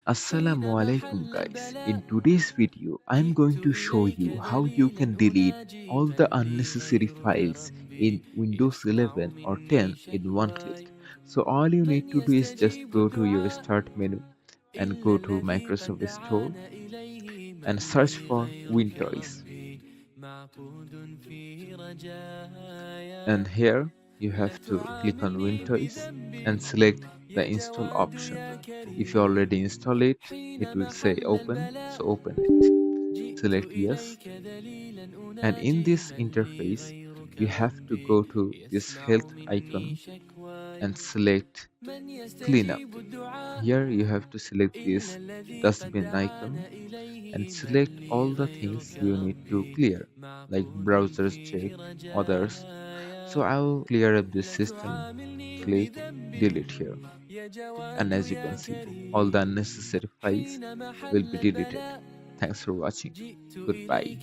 Assalamu alaikum guys. In today's video, I'm going to show you how you can delete all the unnecessary files in Windows 11 or 10 in one click. So all you need to do is just go to your start menu and go to Microsoft Store and search for Windows. And here you have to click on Windows and select the install option. If you already install it, it will say open, so open it. Select yes, and in this interface you have to go to this health icon and select cleanup. Here you have to select this dustbin icon and select all the things you need to clear, like browsers check, others. So I'll clear up this system, click delete here, and as you can see, all the unnecessary files will be deleted. Thanks for watching. Goodbye.